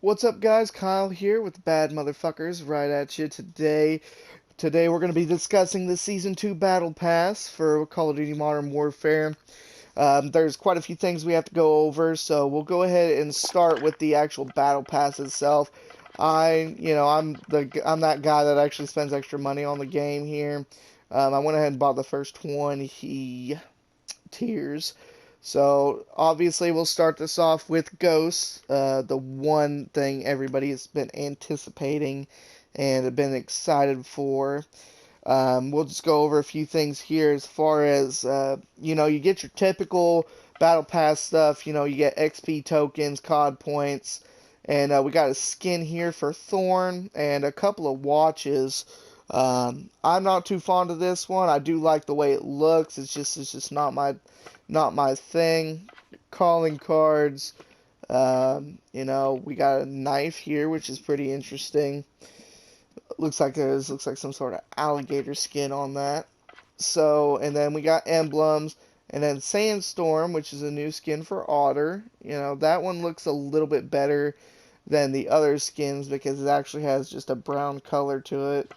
What's up, guys? Kyle here with Bad Motherfuckers right at you today. Today we're going to be discussing the Season 2 Battle Pass for Call of Duty Modern Warfare. There's quite a few things we have to go over, so we'll go ahead and start with the actual Battle Pass itself. I'm that guy that actually spends extra money on the game here. I went ahead and bought the first 20 tiers. So obviously we'll start this off with Ghosts, the one thing everybody has been anticipating and have been excited for. We'll just go over a few things here as far as you get your typical battle pass stuff. You get XP tokens, COD points, and we got a skin here for Thorn and a couple of watches. I'm not too fond of this one. I do like the way it looks. It's just not my thing. Calling cards. We got a knife here, which is pretty interesting. Looks like some sort of alligator skin on that. So, and then we got emblems, and then Sandstorm, which is a new skin for Otter. That one looks a little bit better than the other skins because it actually has just a brown color to it.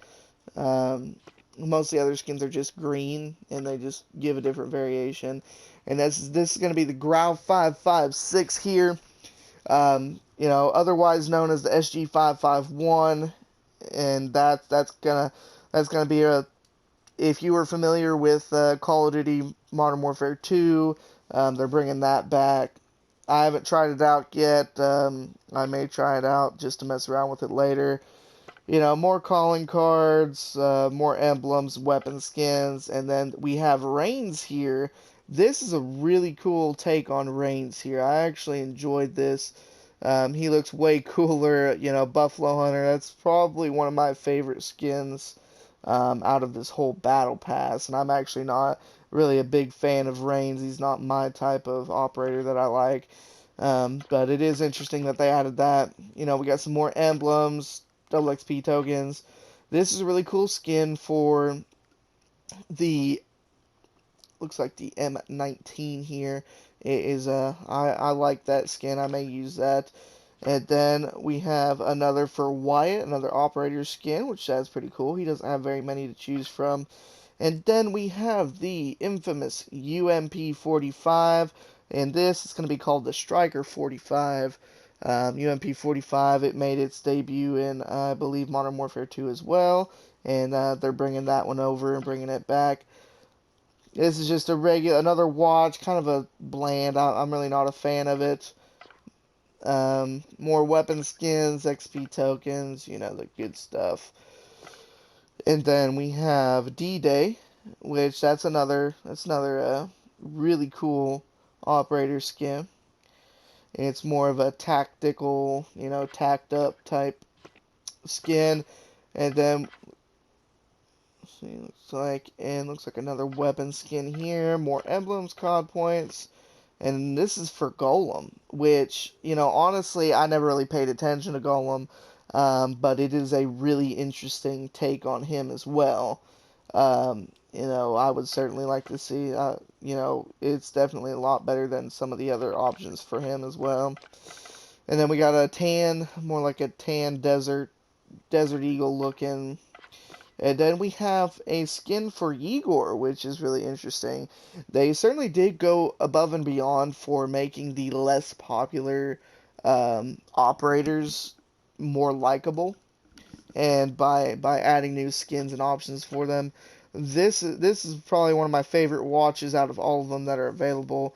Most of the other skins are just green, and they just give a different variation. And this is going to be the Grau 556 here. Otherwise known as the SG551, and that's gonna be a. If you were familiar with Call of Duty Modern Warfare 2, they're bringing that back. I haven't tried it out yet. I may try it out just to mess around with it later. More calling cards, more emblems, weapon skins, and then we have Reigns here. This is a really cool take on Reigns here. I actually enjoyed this. He looks way cooler, Buffalo Hunter. That's probably one of my favorite skins out of this whole battle pass, and I'm actually not really a big fan of Reigns. He's not my type of operator that I like. But it is interesting that they added that. We got some more emblems, double XP tokens. This is a really cool skin for the looks like the M19 here. It is I like that skin. I may use that. And then we have another for Wyatt, another operator skin, which that's pretty cool. He doesn't have very many to choose from. And then we have the infamous UMP 45, and this is going to be called the Striker 45. UMP 45, it made its debut in, I believe, Modern Warfare 2 as well, and they're bringing that one over and bringing it back. This is just another watch, kind of a bland. I'm really not a fan of it. More weapon skins, XP tokens, the good stuff. And then we have D-Day, which that's another really cool operator skin. It's more of a tactical, tacked up type skin. And then see, looks like another weapon skin here. More emblems, COD points. And this is for Golem, which, honestly, I never really paid attention to Golem, but it is a really interesting take on him as well. I would certainly like to see, it's definitely a lot better than some of the other options for him as well. And then we got a tan, more like a tan desert eagle looking. And then we have a skin for Igor, which is really interesting. They certainly did go above and beyond for making the less popular operators more likable, and by adding new skins and options for them. This is probably one of my favorite watches out of all of them that are available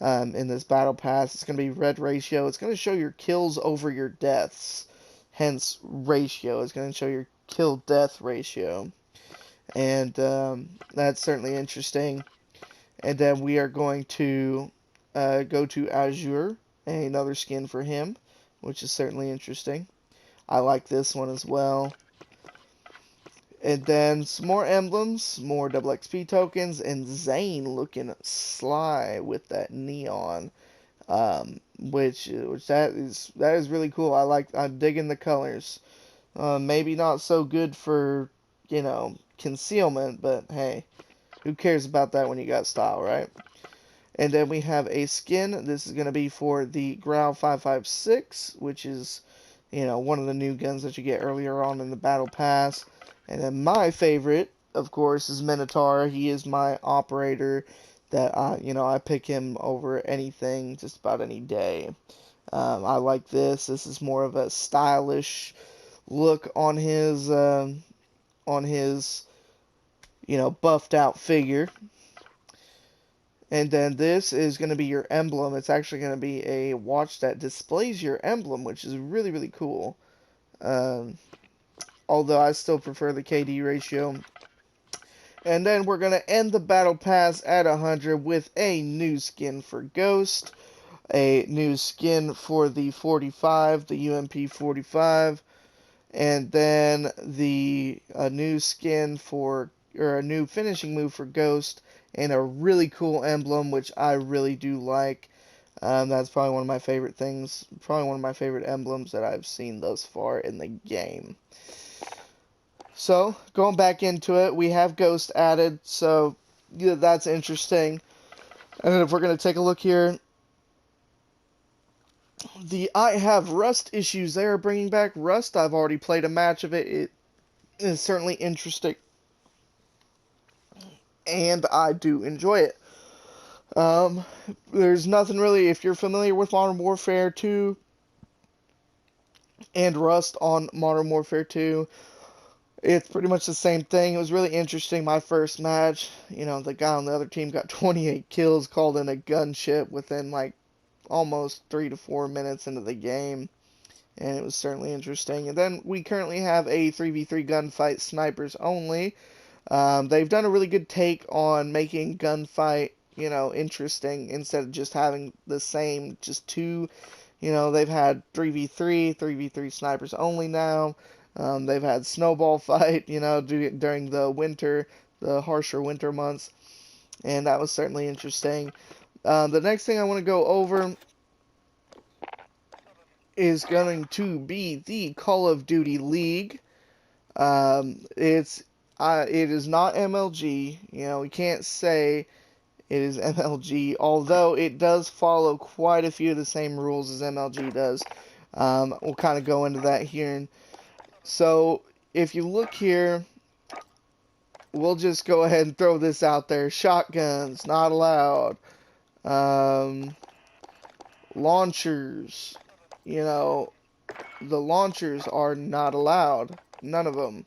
in this battle pass. It's going to be red ratio. It's going to show your kills over your deaths. Hence ratio. It's going to show your kill death ratio, and that's certainly interesting. And then we are going to go to Azure, another skin for him, which is certainly interesting. I like this one as well. And then some more emblems, more double XP tokens, and Zane looking sly with that neon, which that is really cool. I'm digging the colors. Maybe not so good for, concealment, but hey, who cares about that when you got style, right? And then we have a skin. This is going to be for the Grau 556, which is one of the new guns that you get earlier on in the battle pass. And then my favorite, of course, is Minotaur. He is my operator that I pick him over anything just about any day. I like this. This is more of a stylish look on his buffed out figure. And then this is going to be your emblem. It's actually going to be a watch that displays your emblem, which is really, really cool. Um, Although I still prefer the KD ratio. And then we're going to end the battle pass at 100 with a new skin for Ghost, a new skin for the 45, the UMP 45, and then a new skin or a new finishing move for Ghost, and a really cool emblem, which I really do like. That's probably one of my favorite things, probably one of my favorite emblems that I've seen thus far in the game. So, going back into it, we have Ghost added, so yeah, that's interesting. And then if we're going to take a look here, I have Rust issues. They are bringing back Rust. I've already played a match of it. It is certainly interesting, and I do enjoy it. There's nothing really, if you're familiar with Modern Warfare 2 and Rust on Modern Warfare 2, it's pretty much the same thing. It was really interesting. My first match, the guy on the other team got 28 kills, called in a gunship within like almost 3 to 4 minutes into the game, and it was certainly interesting. And then we currently have a 3v3 gunfight, snipers only. They've done a really good take on making gunfight, interesting instead of just having the same, just two. They've had 3v3 snipers only now. They've had snowball fight, during the winter, the harsher winter months, and that was certainly interesting. The next thing I want to go over is going to be the Call of Duty League. It is not MLG. We can't say it is MLG, although it does follow quite a few of the same rules as MLG does. We'll kind of go into that here. So, if you look here, we'll just go ahead and throw this out there. Shotguns, not allowed. Launchers, the launchers are not allowed. None of them.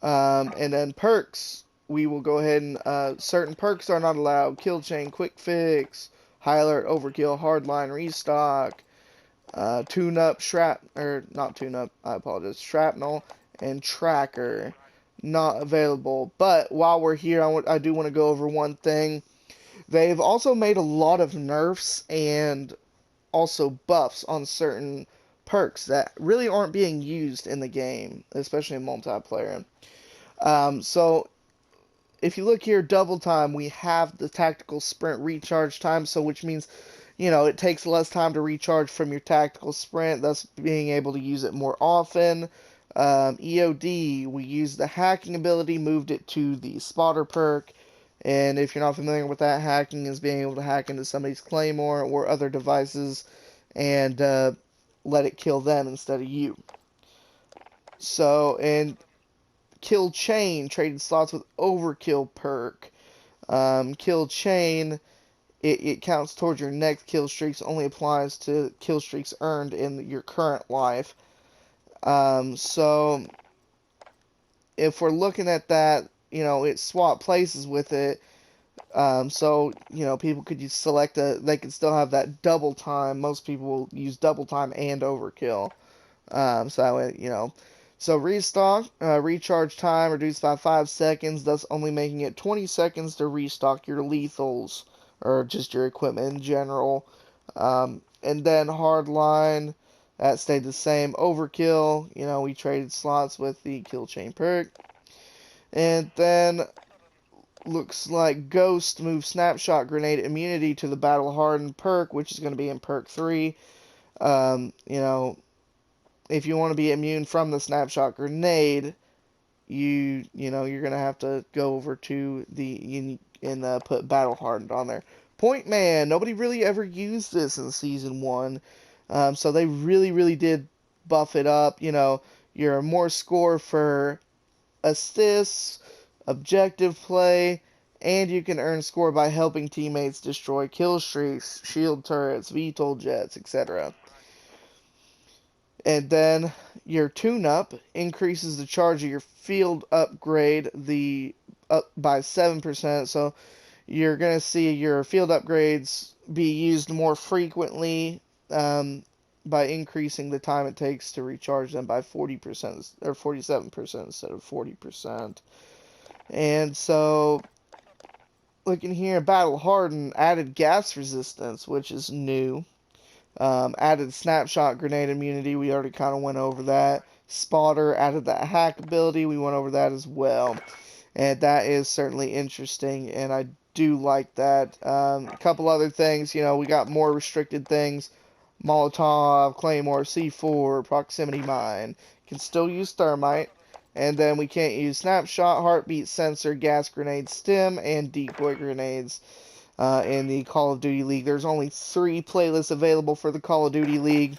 And then perks, we will go ahead and, certain perks are not allowed. Kill chain, quick fix, high alert, overkill, hardline, restock, tune-up, not tune-up, I apologize, shrapnel, and tracker, not available. But while we're here, I do want to go over one thing. They've also made a lot of nerfs and also buffs on certain perks that really aren't being used in the game, especially in multiplayer. So if you look here, double time, we have the tactical sprint recharge time, so which means, it takes less time to recharge from your tactical sprint, thus being able to use it more often. EOD, we used the hacking ability, moved it to the spotter perk, and if you're not familiar with that, hacking is being able to hack into somebody's claymore or other devices and let it kill them instead of you. So, and kill chain, traded slots with overkill perk. Kill chain, it counts towards your next kill streaks, only applies to kill streaks earned in your current life. So, if we're looking at that, it swap places with it. So, people could just they could still have that double time. Most people will use double time and overkill. So that way, So restock, recharge time reduced by 5 seconds, thus only making it 20 seconds to restock your lethals, or just your equipment in general. And then hardline, that stayed the same. Overkill, we traded slots with the kill chain perk. And then looks like Ghost moves Snapshot Grenade immunity to the Battle Hardened perk, which is going to be in perk 3. If you want to be immune from the Snapshot Grenade, you're going to have to go over to and put Battle Hardened on there. Point Man, nobody really ever used this in Season 1. So they really, really did buff it up. You're more score for assists, objective play, and you can earn score by helping teammates destroy kill streaks, shield turrets, VTOL jets, etc. And then your tune-up increases the charge of your field upgrade up by 7%. So you're going to see your field upgrades be used more frequently by increasing the time it takes to recharge them by 40% or 47% instead of 40%. And so, looking here, Battle Hardened added gas resistance, which is new. Added snapshot grenade immunity. We already kind of went over that. Spotter added that hack ability. We went over that as well. And that is certainly interesting, and I do like that. A couple other things, we got more restricted things. Molotov, Claymore, C4, Proximity Mine. Can still use Thermite. And then we can't use Snapshot, Heartbeat Sensor, Gas Grenade, Stim, and Decoy Grenades in the Call of Duty League. There's only 3 playlists available for the Call of Duty League.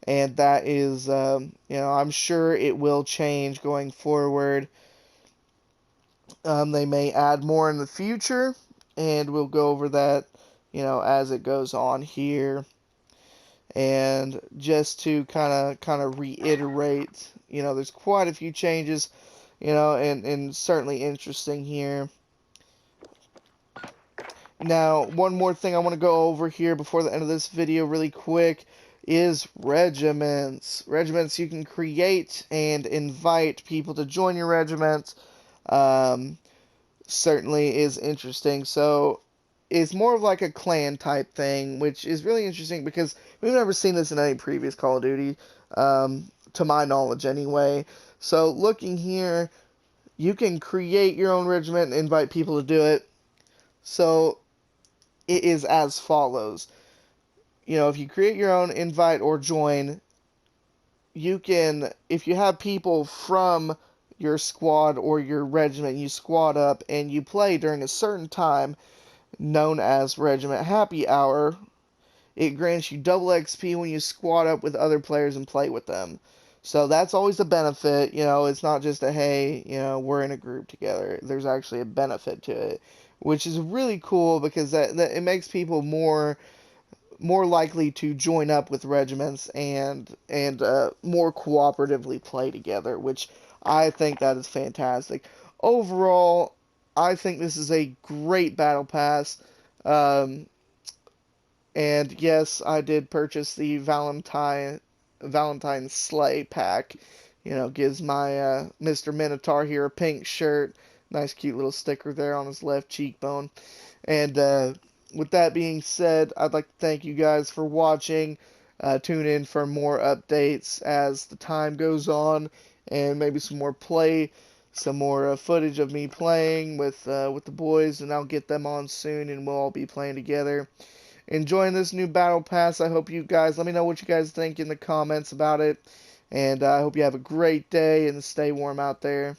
And that is, I'm sure it will change going forward. They may add more in the future, and we'll go over that, as it goes on here. And just to kind of reiterate, there's quite a few changes, and certainly interesting here. Now, one more thing I want to go over here before the end of this video really quick is regiments. Regiments, you can create and invite people to join your regiments. Certainly is interesting. So it's more of like a clan type thing, which is really interesting because we've never seen this in any previous Call of Duty, to my knowledge anyway. So looking here, you can create your own regiment and invite people to do it. So it is as follows. If you create your own, invite or join, you can, if you have people from your squad or your regiment, you squad up and you play during a certain time known as Regiment Happy Hour. It grants you double XP when you squad up with other players and play with them. So that's always a benefit. It's not just a, hey, we're in a group together. There's actually a benefit to it, which is really cool because that it makes people more likely to join up with regiments and more cooperatively play together, which I think that is fantastic. Overall, I think this is a great battle pass. And yes, I did purchase the Valentine's Sleigh pack. Gives my Mr. Minotaur here a pink shirt. Nice cute little sticker there on his left cheekbone. And with that being said, I'd like to thank you guys for watching. Tune in for more updates as the time goes on, and maybe some more footage of me playing with the boys, and I'll get them on soon, and we'll all be playing together. Enjoying this new battle pass. I hope you guys, let me know what you guys think in the comments about it, and I hope you have a great day and stay warm out there.